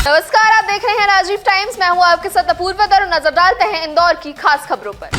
नमस्कार, आप देख रहे हैं राजीव टाइम्स। मैं हूं आपके साथ अपूर्वा दर। नजर डालते हैं इंदौर की खास खबरों पर।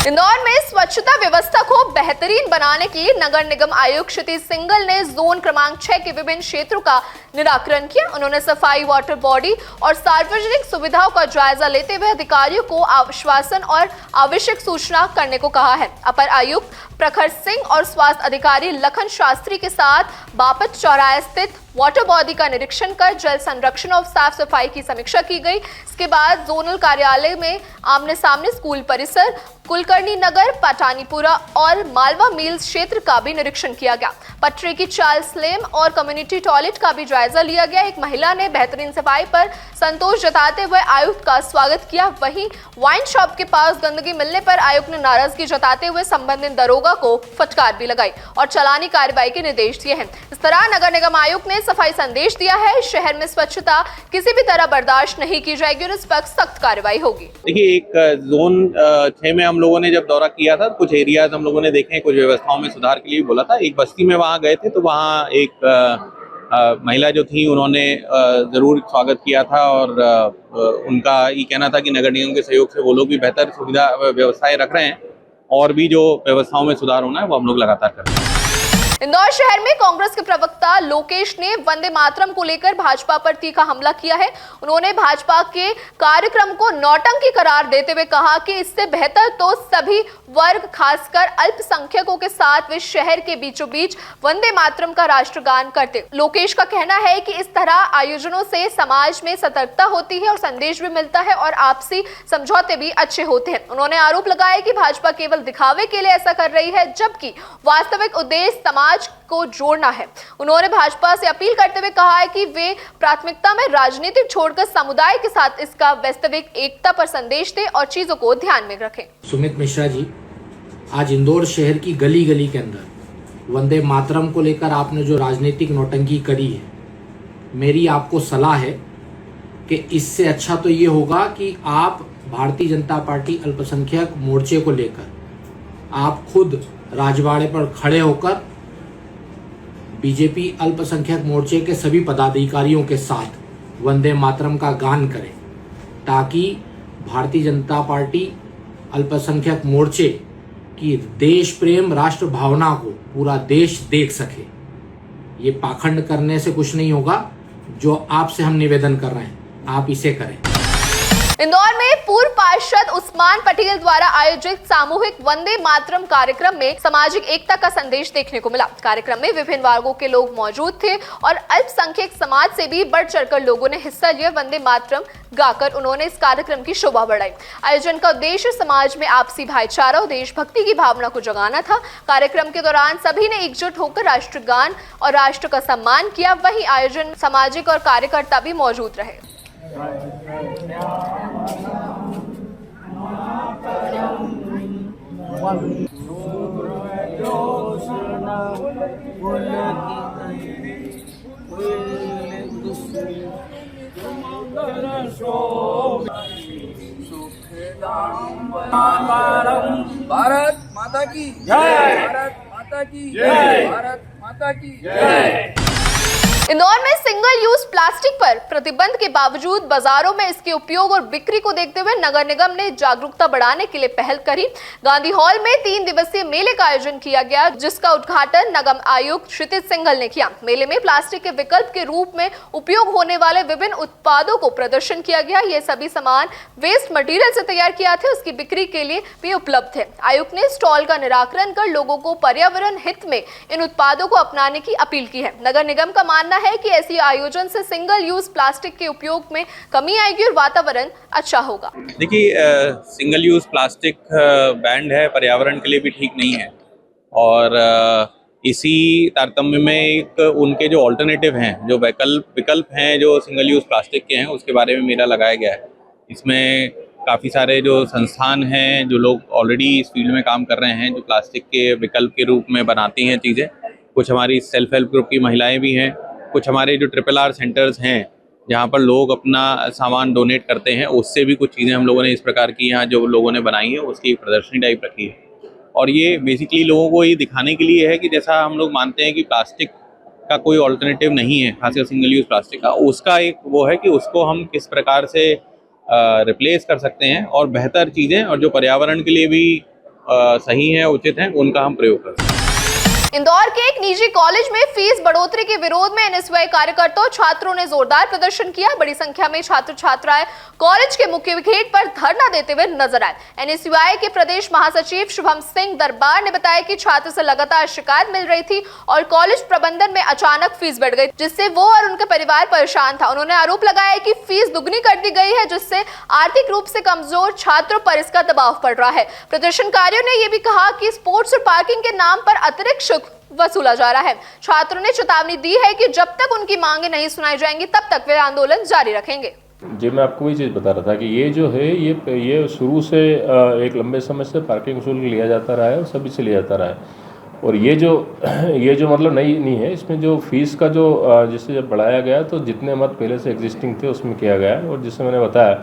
इंदौर में स्वच्छता व्यवस्था को बेहतरीन बनाने के लिए नगर निगम आयुक्त क्षितिज सिंघल ने जोन क्रमांक 6 के विभिन्न क्षेत्रों का निराकरण किया। उन्होंने सफाई, वाटर बॉडी और सार्वजनिक सुविधाओं का जायजा लेते हुए अधिकारियों को आश्वासन और आवश्यक सूचना करने को कहा है। अपर आयुक्त प्रखर सिंह और स्वास्थ्य अधिकारी लखन शास्त्री के साथ बापत चौराहे स्थित वाटर बॉडी का निरीक्षण कर जल संरक्षण और साफ सफाई की समीक्षा की गई। इसके बाद जोनल कार्यालय में आमने सामने स्कूल परिसर, कुलकर्णी नगर, पटानीपुरा और मालवा मिल्स क्षेत्र का भी निरीक्षण किया गया। पटरी की चाल स्लेम और कम्युनिटी टॉयलेट का भी जायजा लिया गया। एक महिला ने बेहतरीन सफाई पर संतोष जताते हुए आयुक्त का स्वागत किया। वहीं वाइन शॉप के पास गंदगी मिलने पर आयुक्त ने नाराजगी जताते हुए संबंधित दरोगा को फटकार भी लगाई और चालानी कार्रवाई के निर्देश दिए हैं। इस तरह नगर निगम आयुक्त ने सफाई संदेश दिया है। शहर में स्वच्छता किसी भी तरह बर्दाश्त नहीं की जाएगी और इस पर सख्त कार्रवाई होगी। देखिए, एक जोन 6 में हम लोगों ने जब दौरा किया था, कुछ एरियाज हम लोगों ने देखे, कुछ व्यवस्थाओं में सुधार के लिए बोला था। एक बस्ती में वहाँ गए थे तो वहाँ एक महिला जो थी, उन्होंने जरूर स्वागत किया था और उनका ये कहना था कि नगर निगम के सहयोग से वो लोग भी बेहतर सुविधा व्यवस्थाएं रख रहे हैं और भी जो व्यवस्थाओं में सुधार होना है वो हम लोग लगातार कर रहे हैं। इंदौर शहर में कांग्रेस के प्रवक्ता लोकेश ने वंदे मातरम को लेकर भाजपा पर तीखा हमला किया है। उन्होंने भाजपा के कार्यक्रम को नौटंकी करार देते हुए कहा कि इससे बेहतर तो सभी वर्ग, खासकर अल्पसंख्यकों के साथ वे शहर के बीचों बीच वंदे मातरम का राष्ट्रगान करते। लोकेश का कहना है कि इस तरह आयोजनों से समाज में सतर्कता होती है और संदेश भी मिलता है और आपसी समझौते भी अच्छे होते हैं। उन्होंने आरोप लगाया कि भाजपा केवल दिखावे के लिए ऐसा कर रही है, जबकि वास्तविक उद्देश्य समाज को जोड़ना है। उन्होंने भाजपा से अपील करते हुए कहा है कि वे प्राथमिकता में राजनीति छोड़कर समुदाय के साथ इसका वास्तविक एकता पर संदेश दें और चीजों को ध्यान में रखें। सुमित मिश्रा जी, आज इंदौर शहर की गली गली के अंदर वंदे मातरम को लेकर आपने जो राजनीतिक नौटंकी करी है, मेरी आपको सलाह है कि इससे अच्छा तो ये होगा कि आप भारतीय जनता पार्टी अल्पसंख्यक मोर्चे को लेकर आप खुद राजवाड़े पर खड़े होकर बीजेपी अल्पसंख्यक मोर्चे के सभी पदाधिकारियों के साथ वंदे मातरम का गान करें, ताकि भारतीय जनता पार्टी अल्पसंख्यक मोर्चे की देश प्रेम, राष्ट्र भावना को पूरा देश देख सके। ये पाखंड करने से कुछ नहीं होगा। जो आपसे हम निवेदन कर रहे हैं, आप इसे करें। इंदौर में पूर्व पार्षद उस्मान पटेल द्वारा आयोजित सामूहिक वंदे मातरम कार्यक्रम में सामाजिक एकता का संदेश देखने को मिला। कार्यक्रम में विभिन्न वर्गों के लोग मौजूद थे और अल्पसंख्यक समाज से भी बढ़ चढ़कर लोगों ने हिस्सा लिया। वंदे मातरम गाकर उन्होंने इस कार्यक्रम की शोभा बढ़ाई। आयोजन का उद्देश्य समाज में आपसी भाईचारा और देशभक्ति की भावना को जगाना था। कार्यक्रम के दौरान सभी ने एकजुट होकर राष्ट्रगान और राष्ट्र का सम्मान किया। वहीं आयोजन सामाजिक और कार्यकर्ता भी मौजूद रहे। भारत माता की जय, भारत माता की जय, भारत माता की जय। इंदौर में सिंगल यूज प्लास्टिक पर प्रतिबंध के बावजूद बाजारों में इसके उपयोग और बिक्री को देखते हुए नगर निगम ने जागरूकता बढ़ाने के लिए पहल करी। गांधी हॉल में 3 दिवसीय मेले का आयोजन किया गया, जिसका उद्घाटन नगम आयुक्त क्षितिज सिंघल ने किया। मेले में प्लास्टिक के विकल्प के रूप में उपयोग होने वाले विभिन्न उत्पादों को प्रदर्शन किया गया। ये सभी सामान वेस्ट मटेरियल से तैयार किया थे, उसकी बिक्री के लिए भी उपलब्ध है। आयुक्त ने स्टॉल का निराकरण कर लोगों को पर्यावरण हित में इन उत्पादों को अपनाने की अपील की है। नगर निगम का मानना है कि ऐसी आयोजन से सिंगल यूज प्लास्टिक के उपयोग में कमी आएगी और वातावरण अच्छा होगा। देखिए, सिंगल यूज प्लास्टिक बैंड है, पर्यावरण के लिए भी ठीक नहीं है और इसी तारतम्य में एक उनके जो ऑल्टरनेटिव हैं, जो विकल्प हैं जो सिंगल यूज प्लास्टिक के हैं, उसके बारे में मेला लगाया गया है। इसमें काफ़ी सारे जो संस्थान हैं, जो लोग ऑलरेडी इस फील्ड में काम कर रहे हैं, जो प्लास्टिक के विकल्प के रूप में बनाती हैं चीज़ें। कुछ हमारी सेल्फ हेल्प ग्रुप की महिलाएं भी हैं, कुछ हमारे जो RRR सेंटर्स हैं जहाँ पर लोग अपना सामान डोनेट करते हैं, उससे भी कुछ चीज़ें हम लोगों ने इस प्रकार की यहाँ जो लोगों ने बनाई है उसकी एक प्रदर्शनी टाइप रखी है। और ये बेसिकली लोगों को ये दिखाने के लिए है कि जैसा हम लोग मानते हैं कि प्लास्टिक का कोई ऑल्टरनेटिव नहीं है, खासकर सिंगल यूज़ प्लास्टिक का, उसका एक वो है कि उसको हम किस प्रकार से रिप्लेस कर सकते हैं और बेहतर चीज़ें और जो पर्यावरण के लिए भी सही है, उचित हैं, उनका हम प्रयोग कर सकते हैं। इंदौर के एक निजी कॉलेज में फीस बढ़ोतरी के विरोध में एनएसयूआई कार्यकर्ताओं छात्रों ने जोरदार प्रदर्शन किया। बड़ी संख्या में छात्र छात्राएं कॉलेज के मुख्य गेट पर धरना देते हुए नजर आए। एनएसयूआई के प्रदेश महासचिव शुभम सिंह दरबार ने बताया कि छात्र से लगातार शिकायत मिल रही थी और कॉलेज प्रबंधन में अचानक फीस बढ़ गई, जिससे वो और उनका परिवार परेशान था। उन्होंने आरोप लगाया कि फीस दुगनी कर दी गई है, जिससे आर्थिक रूप से कमजोर छात्रों पर इसका दबाव पड़ रहा है। प्रदर्शनकारियों ने यह भी कहा कि स्पोर्ट्स और पार्किंग के नाम पर अतिरिक्त शुल्क वसूला जा रहा है। छात्रों ने चेतावनी दी है कि जब तक उनकी मांगे नहीं सुनाई जाएंगी तब तक वे आंदोलन जारी रखेंगे। जी, मैं आपको वही चीज़ बता रहा था कि ये जो है ये शुरू से एक लंबे समय से पार्किंग शुल्क लिया जाता रहा है और सभी से लिया जाता रहा है। और ये जो मतलब नहीं है, इसमें जो फीस का जो जिससे जब बढ़ाया गया तो जितने मत पहले से एग्जिस्टिंग थे उसमें किया गया और जिससे मैंने बताया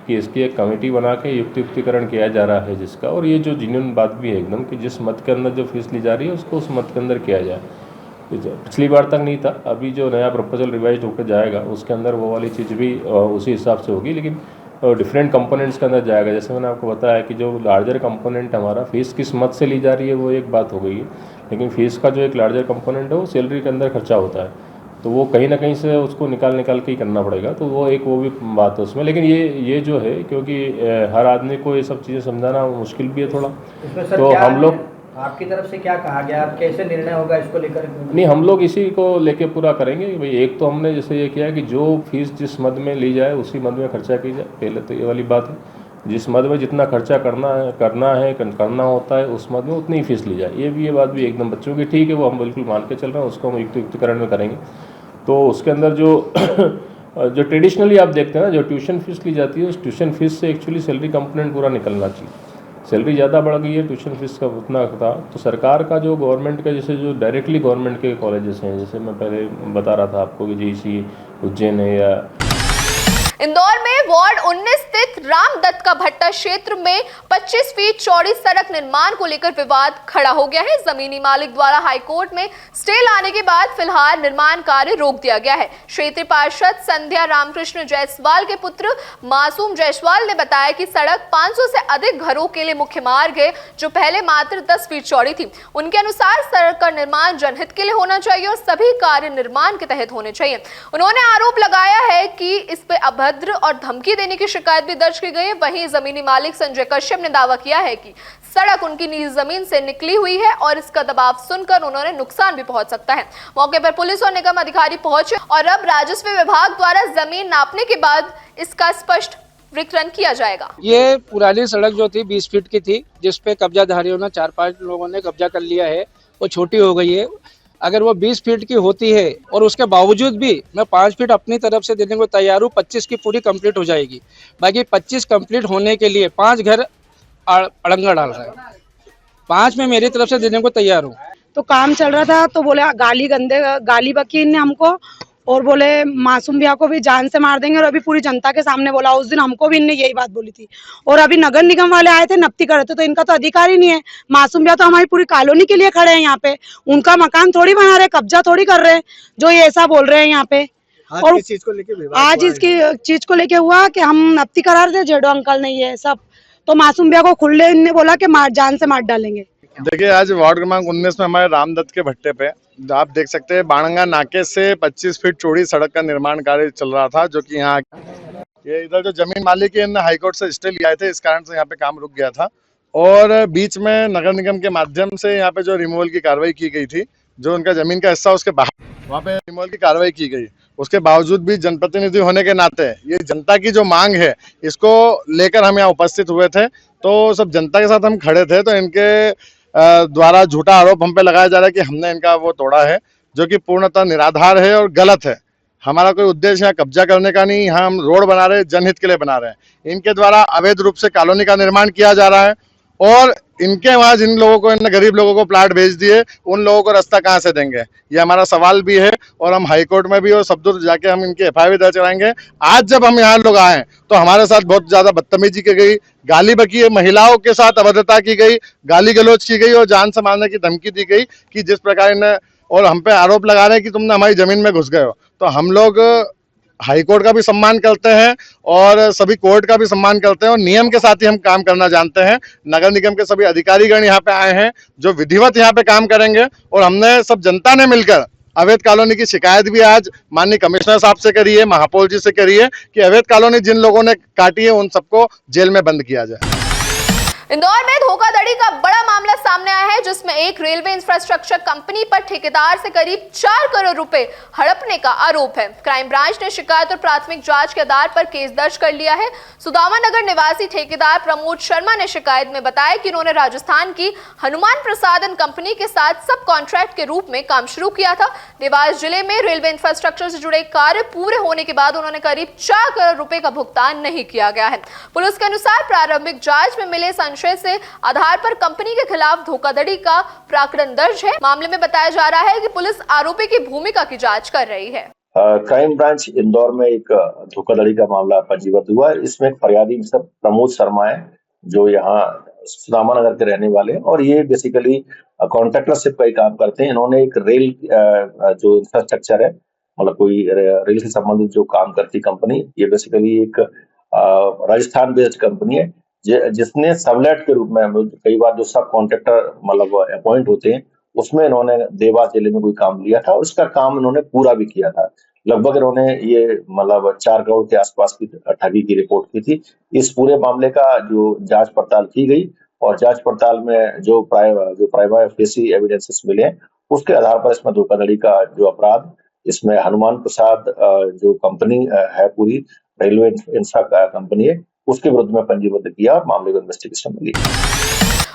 कि इसकी एक कमेटी बना के युक्तिकरण किया जा रहा है जिसका, और ये जो जेन्युइन बात भी है एकदम कि जिस मत के अंदर जो फीस ली जा रही है उसको उस मत के अंदर किया जाए। पिछली बार तक नहीं था, अभी जो नया प्रपोजल रिवाइज होकर जाएगा उसके अंदर वो वाली चीज़ भी उसी हिसाब से होगी, लेकिन डिफरेंट कंपोनेंट्स के अंदर जाएगा। जैसे मैंने आपको बताया कि जो लार्जर कंपोनेंट हमारा फीस किस मत से ली जा रही है वो एक बात हो गई है, लेकिन फीस का जो एक लार्जर कंपोनेंट है वो सैलरी के अंदर खर्चा होता है, तो वो कहीं ना कहीं से उसको निकाल के ही करना पड़ेगा, तो वो भी बात है उसमें। लेकिन ये जो है, क्योंकि हर आदमी को ये सब चीज़ें समझाना मुश्किल भी है थोड़ा, तो हम लोग आपकी तरफ से क्या कहा गया, आप कैसे निर्णय होगा इसको लेकर? नहीं, हम लोग इसी को लेके पूरा करेंगे भाई। एक तो हमने जैसे ये किया कि जो फीस जिस मद में ली जाए उसी मद में खर्चा की जाए, पहले तो ये वाली बात है। जिस मद में जितना खर्चा करना होता है उस मद में उतनी ही फीस ली जाए, ये बात भी एकदम बच्चों की ठीक है, वो हम बिल्कुल मान के चल रहे हैं, उसको हम युक्तिकरण में करेंगे। तो उसके अंदर जो ट्रेडिशनली आप देखते हैं ना, जो ट्यूशन फीस ली जाती है उस ट्यूशन फीस से एक्चुअली सैलरी कंपोनेंट पूरा निकलना चाहिए। सैलरी ज़्यादा बढ़ गई है, ट्यूशन फीस का उतना था, तो सरकार का जो गवर्नमेंट का जैसे जो डायरेक्टली गवर्नमेंट के कॉलेजेस हैं, जैसे मैं पहले बता रहा था आपको कि जेईसी उज्जैन है या इंदौर में वार्ड 19 स्थित रामदत्त का भट्टा क्षेत्र में 25 फीट चौड़ी सड़क निर्माण को लेकर विवाद खड़ा हो गया है। जमीनी मालिक द्वारा हाईकोर्ट में स्टे लाने के बाद फिलहाल निर्माण कार्य रोक दिया गया है। क्षेत्रीय पार्षद संध्या रामकृष्ण जायसवाल के पुत्र मासूम जायसवाल ने बताया कि सड़क 500 से अधिक घरों के लिए मुख्य मार्ग है, जो पहले मात्र 10 फीट चौड़ी थी। उनके अनुसार सड़क का निर्माण जनहित के लिए होना चाहिए और सभी कार्य निर्माण के तहत होने चाहिए। उन्होंने आरोप लगाया है कि इस पे अभद्र और धमकी देने की शिकायत भी दर्ज की गई है। वहीं जमीनी मालिक संजय कश्यप ने दावा किया है कि सड़क उनकी निजी जमीन से निकली हुई है और इसका दबाव सुनकर उन्होंने नुकसान भी पहुंच सकता है। मौके पर पुलिस और निगम अधिकारी पहुंचे और अब राजस्व विभाग द्वारा जमीन नापने के बाद इसका स्पष्ट वितरण किया जाएगा। ये पुरानी सड़क जो थी 20 फीट की थी, जिसपे कब्जाधारियों ने 4-5 लोगों ने कब्जा कर लिया है, वो छोटी हो गई है। अगर वो 20 फीट की होती है और उसके बावजूद भी मैं 5 फीट अपनी तरफ से देने को तैयार हूँ, 25 की पूरी कंप्लीट हो जाएगी। बाकी 25 कंप्लीट होने के लिए 5 घर अड़ंगा डाल रहे हैं, 5 में मेरी तरफ से देने को तैयार हूँ। तो काम चल रहा था तो बोले गाली बकी इनने हमको, और बोले मासूम भैया को भी जान से मार देंगे, और अभी पूरी जनता के सामने बोला। उस दिन हमको भी इनने यही बात बोली थी। और अभी नगर निगम वाले आए थे, नपती करे थे, तो इनका तो अधिकार ही नहीं है। मासूम भैया तो हमारी पूरी कॉलोनी के लिए खड़े हैं यहाँ पे, उनका मकान थोड़ी बना रहे, कब्जा थोड़ी कर रहे हैं, जो ये ऐसा बोल रहे हैं यहाँ पे। और इस चीज को लेके आज इसकी चीज को लेके हुआ कि हम नपती करा रहे थे, जेडो अंकल नहीं है सब, तो मासूम भैया को खुले इनने बोला कि जान से मार डालेंगे। देखिए, आज वार्ड क्रमांक 19 में हमारे रामदत्त के भट्टे पे आप देख सकते हैं, बाणंगा नाके से 25 फीट चौड़ी सड़क का निर्माण कार्य चल रहा था, जो कि यहाँ ये इधर जो जमीन मालिक है, इन्होंने हाईकोर्ट से स्टे लिया थे, इस कारण से यहाँ पे काम रुक गया था। और बीच में नगर निगम के माध्यम से यहाँ पे जो रिमूवल की कार्रवाई की गई थी, जो उनका जमीन का हिस्सा उसके बाहर, वहाँ पे रिमूवल की कार्रवाई की गई। उसके बावजूद भी जनप्रतिनिधि होने के नाते ये जनता की जो मांग है, इसको लेकर हम यहाँ उपस्थित हुए थे। तो सब जनता के साथ हम खड़े थे, तो इनके द्वारा झूठा आरोप हम पे लगाया जा रहा है कि हमने इनका वो तोड़ा है, जो कि पूर्णतः निराधार है और गलत है। हमारा कोई उद्देश्य यहाँ कब्जा करने का नहीं, यहाँ हम रोड बना रहे हैं, जनहित के लिए बना रहे हैं। इनके द्वारा अवैध रूप से कॉलोनी का निर्माण किया जा रहा है, और इनके वहाँ जिन लोगों को, इन गरीब लोगों को प्लाट भेज दिए, उन लोगों को रास्ता कहाँ से देंगे, ये हमारा सवाल भी है। और हम हाईकोर्ट में भी और सब दूर जाके हम इनके FIR दर्ज कराएंगे। आज जब हम यहाँ लोग आए तो हमारे साथ बहुत ज्यादा बदतमीजी की गई, गाली बकी है, महिलाओं के साथ अभद्रता की गई, गाली गलौज की गई और जान से मारने की धमकी दी गई कि जिस प्रकार इन्हें और हम पे आरोप लगा रहे हैं कि तुमने हमारी जमीन में घुस गए हो। तो हम लोग हाई कोर्ट का भी सम्मान करते हैं और सभी कोर्ट का भी सम्मान करते हैं और नियम के साथ ही हम काम करना जानते हैं। नगर निगम के सभी अधिकारीगण यहाँ पे आए हैं जो विधिवत यहाँ पे काम करेंगे और हमने सब जनता ने मिलकर अवैध कॉलोनी की शिकायत भी आज माननीय कमिश्नर साहब से करी है, महापौर जी से करी है कि अवैध कॉलोनी जिन लोगों ने काटी है उन सबको जेल में बंद किया जाए। इंदौर में धोखाधड़ी का बड़ा मामला सामने आया है, जिसमें एक रेलवे इंफ्रास्ट्रक्चर कंपनी पर ठेकेदार से करीब 4 करोड़ रुपए हड़पने का आरोप है। क्राइम ब्रांच ने शिकायत और प्राथमिक जांच के आधार पर केस दर्ज कर लिया है। सुदामा नगर निवासी ठेकेदार प्रमोद शर्मा ने शिकायत में बताया कि उन्होंने राजस्थान की हनुमान प्रसादन कंपनी के साथ सब कॉन्ट्रैक्ट के रूप में काम शुरू किया था। देवास जिले में रेलवे इंफ्रास्ट्रक्चर से जुड़े कार्य पूरे होने के बाद उन्होंने करीब 4 करोड़ रुपए का भुगतान नहीं किया गया है। पुलिस के अनुसार प्रारंभिक जांच में मिले से आधार पर कंपनी के खिलाफ धोखाधड़ी का प्रकरण दर्ज है। मामले में बताया जा रहा है कि पुलिस आरोपी की भूमिका की जांच कर रही है। क्राइम ब्रांच इंदौर में एक धोखाधड़ी का मामला पंजीबद्ध हुआ है। इसमें एक फरियादी मिस्टर प्रमोद शर्मा है जो यहाँ सुदामा नगर के रहने वाले हैं और ये बेसिकली कॉन्ट्रैक्टरशिप का ही काम करते हैं। इन्होंने एक रेल जो इंफ्रास्ट्रक्चर है, मतलब कोई रेल से संबंधित जो काम करती कंपनी, ये बेसिकली एक राजस्थान बेस्ड कंपनी है जिसने सबलेट के रूप में कई बार जो सब कॉन्ट्रैक्टर मतलब अपॉइंट होते हैं उसमें इन्होंने देवास जिले में कोई काम लिया था और उसका काम इन्होंने पूरा भी किया था। लगभग इन्होंने ये मतलब 4 करोड़ के आसपास की ठगी की रिपोर्ट की थी। इस पूरे मामले का जो जांच पड़ताल की गई और जांच पड़ताल में जो प्राइमा फेसी एविडेंसेस मिले उसके आधार पर इसमें धोखाधड़ी का जो अपराध, इसमें हनुमान प्रसाद जो कंपनी है पूरी रेलवे इंफ्रा कंपनी है उसके विरुद्ध में पंजीबद्ध किया और मामले को इन्वेस्टिगेशन में लिया।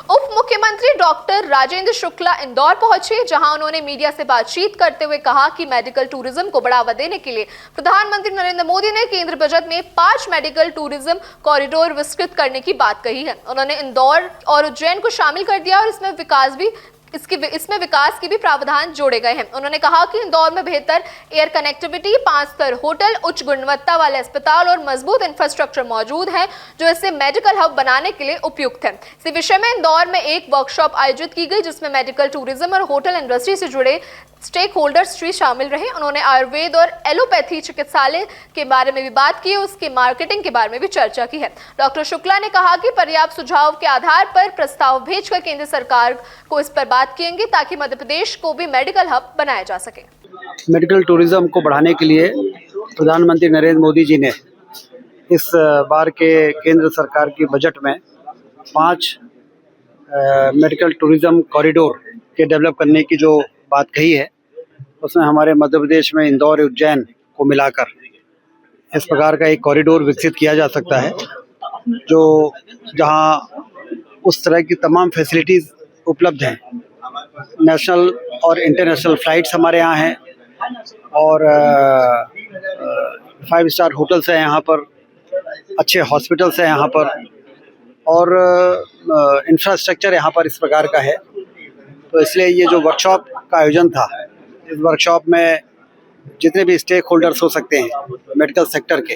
उप मुख्यमंत्री डॉक्टर राजेंद्र शुक्ला इंदौर पहुंचे, जहां उन्होंने मीडिया से बातचीत करते हुए कहा कि मेडिकल टूरिज्म को बढ़ावा देने के लिए प्रधानमंत्री नरेंद्र मोदी ने केंद्र बजट में 5 मेडिकल टूरिज्म कॉरिडोर विस्तृत करने की बात कही है। उन्होंने इंदौर और उज्जैन को शामिल कर दिया और इसमें विकास के भी प्रावधान जोड़े गए हैं। उन्होंने कहा कि इंदौर में बेहतर एयर कनेक्टिविटी, 5 स्तर होटल, उच्च गुणवत्ता वाले अस्पताल और मजबूत इंफ्रास्ट्रक्चर मौजूद है जो इसे मेडिकल हब बनाने के लिए उपयुक्त है। इसी विषय में इंदौर में एक वर्कशॉप आयोजित की गई जिसमें मेडिकल टूरिज्म और होटल इंडस्ट्री से जुड़े स्टेक होल्डर्स भी शामिल रहे। उन्होंने आयुर्वेद और एलोपैथी चिकित्सालय के बारे में भी बात की, उसकी मार्केटिंग के बारे में भी चर्चा की है। डॉक्टर शुक्ला ने कहा कि पर्याप्त सुझाव के आधार पर प्रस्ताव भेजकर केंद्र सरकार को इस पर बात किएंगे ताकि मध्य प्रदेश को भी मेडिकल हब बनाया जा सके। मेडिकल टूरिज्म को बढ़ाने के लिए प्रधानमंत्री नरेंद्र मोदी जी ने इस बार के केंद्र सरकार की बजट में 5 मेडिकल टूरिज्म कॉरिडोर के डेवलप करने की जो बात कही है उसमें हमारे मध्य प्रदेश में इंदौर उज्जैन को मिलाकर इस प्रकार का एक कॉरिडोर विकसित किया जा सकता है जो जहां उस तरह की तमाम फैसिलिटीज़ उपलब्ध हैं। नेशनल और इंटरनेशनल फ्लाइट्स हमारे यहाँ हैं और 5 स्टार होटल्स हैं यहाँ पर, अच्छे हॉस्पिटल्स हैं यहाँ पर और इंफ्रास्ट्रक्चर यहाँ पर इस प्रकार का है। तो इसलिए ये जो वर्कशॉप का आयोजन था, इस वर्कशॉप में जितने भी स्टेक होल्डर्स हो सकते हैं मेडिकल सेक्टर के,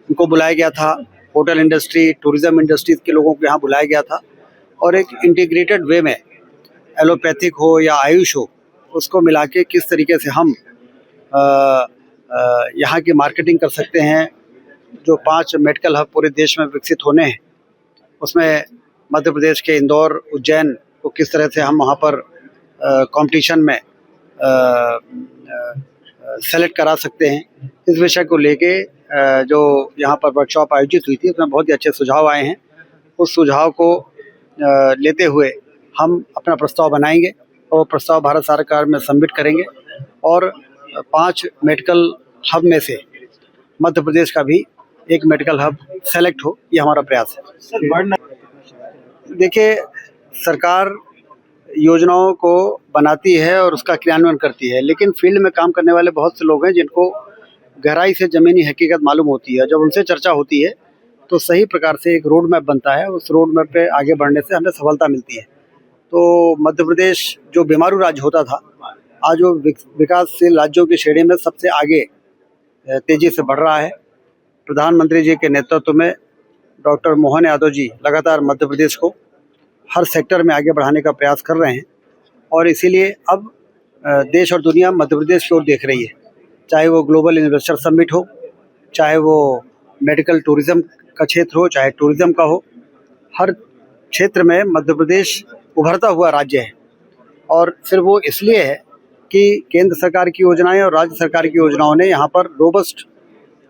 उनको बुलाया गया था। होटल इंडस्ट्री, टूरिज्म इंडस्ट्रीज के लोगों को यहाँ बुलाया गया था और एक इंटीग्रेटेड वे में एलोपैथिक हो या आयुष हो उसको मिला के किस तरीके से हम यहाँ की मार्केटिंग कर सकते हैं। जो 5 मेडिकल हब पूरे देश में विकसित होने हैं उसमें मध्य प्रदेश के इंदौर, उज्जैन को किस तरह से हम वहाँ पर कंपटीशन में सेलेक्ट करा सकते हैं। इस विषय को लेके जो यहाँ पर वर्कशॉप आयोजित हुई थी उसमें बहुत ही अच्छे सुझाव आए हैं। उस सुझाव को लेते हुए हम अपना प्रस्ताव बनाएंगे और प्रस्ताव भारत सरकार में सबमिट करेंगे और 5 मेडिकल हब में से मध्य प्रदेश का भी एक मेडिकल हब सेलेक्ट हो, ये हमारा प्रयास है। देखिए, सरकार योजनाओं को बनाती है और उसका क्रियान्वयन करती है, लेकिन फील्ड में काम करने वाले बहुत से लोग हैं जिनको गहराई से ज़मीनी हकीकत मालूम होती है। जब उनसे चर्चा होती है तो सही प्रकार से एक रोड मैप बनता है, उस रोड मैप पे आगे बढ़ने से हमें सफलता मिलती है। तो मध्य प्रदेश जो बीमारू राज्य होता था, आज वो विकासशील राज्यों की श्रेणी में सबसे आगे तेज़ी से बढ़ रहा है। प्रधानमंत्री जी के नेतृत्व में डॉक्टर मोहन यादव जी लगातार मध्य प्रदेश को हर सेक्टर में आगे बढ़ाने का प्रयास कर रहे हैं और इसीलिए अब देश और दुनिया मध्य प्रदेश की ओर देख रही है, चाहे वो ग्लोबल इन्वेस्टर समिट हो, चाहे वो मेडिकल टूरिज्म का क्षेत्र हो, चाहे टूरिज्म का हो, हर क्षेत्र में मध्य प्रदेश उभरता हुआ राज्य है। और फिर वो इसलिए है कि केंद्र सरकार की योजनाएं और राज्य सरकार की योजनाओं ने यहाँ पर रोबस्ट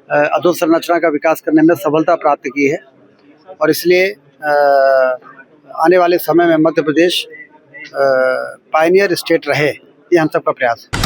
अधोसंरचना का विकास करने में सफलता प्राप्त की है। और इसलिए आने वाले समय में मध्य प्रदेश पायनियर स्टेट रहे, ये हम सबका प्रयास है।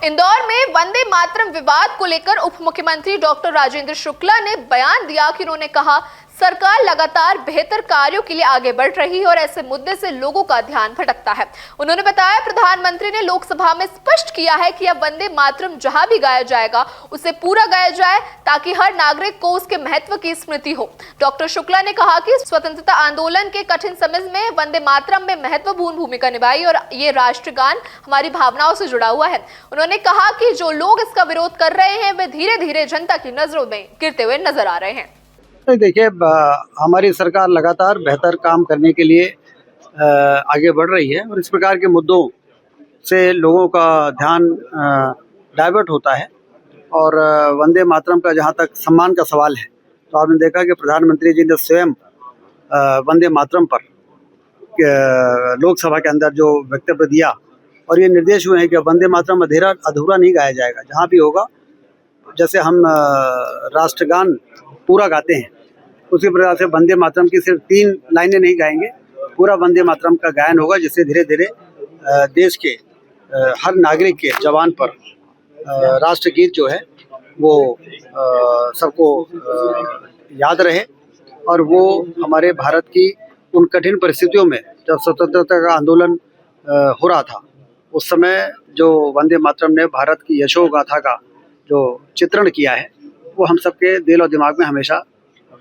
इंदौर में वंदे मातरम विवाद को लेकर उप मुख्यमंत्री डॉक्टर राजेंद्र शुक्ला ने बयान दिया कि उन्होंने कहा सरकार लगातार बेहतर कार्यों के लिए आगे बढ़ रही है और ऐसे मुद्दे से लोगों का ध्यान भटकता है। उन्होंने बताया प्रधानमंत्री ने लोकसभा में स्पष्ट किया है कि अब वंदे मातरम जहां भी गाया जाएगा उसे पूरा गाया जाए ताकि हर नागरिक को उसके महत्व की स्मृति हो। डॉक्टर शुक्ला ने कहा कि स्वतंत्रता आंदोलन के कठिन समय में वंदे मातरम में महत्वपूर्ण भूमिका निभाई और ये राष्ट्रगान हमारी भावनाओं से जुड़ा हुआ है। उन्होंने कहा कि जो लोग इसका विरोध कर रहे हैं वे धीरे धीरे जनता की नजरों में गिरते हुए नजर आ रहे हैं। देखिए, हमारी सरकार लगातार बेहतर काम करने के लिए आगे बढ़ रही है और इस प्रकार के मुद्दों से लोगों का ध्यान डाइवर्ट होता है। और वंदे मातरम का जहाँ तक सम्मान का सवाल है, तो आपने देखा कि प्रधानमंत्री जी ने स्वयं वंदे मातरम पर लोकसभा के अंदर जो वक्तव्य दिया और ये निर्देश हुए हैं कि वंदे मातरम अधूरा नहीं गाया जाएगा। जहाँ भी होगा, जैसे हम राष्ट्रगान पूरा गाते हैं उसी प्रकार से वंदे मातरम की सिर्फ 3 लाइनें नहीं गाएंगे, पूरा वंदे मातरम का गायन होगा, जिससे धीरे धीरे देश के हर नागरिक के जवान पर राष्ट्रगीत जो है वो सबको याद रहे। और वो हमारे भारत की उन कठिन परिस्थितियों में जब स्वतंत्रता का आंदोलन हो रहा था, उस समय जो वंदे मातरम ने भारत की यशो गाथा का जो चित्रण किया है वो हम सबके दिल और दिमाग में हमेशा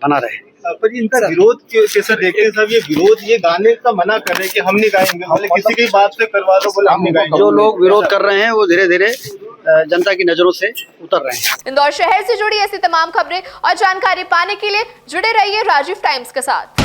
बना रहे। पर इनका विरोध कैसे देखते हैं साहब? ये विरोध, ये गाने का मना कर रहे हैं कि हम नहीं गाएंगे, बोले किसी की बात से करवा दो, बोले हम नहीं गाएंगे। जो लोग विरोध कर रहे हैं वो धीरे धीरे जनता की नजरों से उतर रहे हैं। इंदौर शहर से जुड़ी ऐसी तमाम खबरें और जानकारी पाने के लिए जुड़े रहिए राजीव टाइम्स के साथ।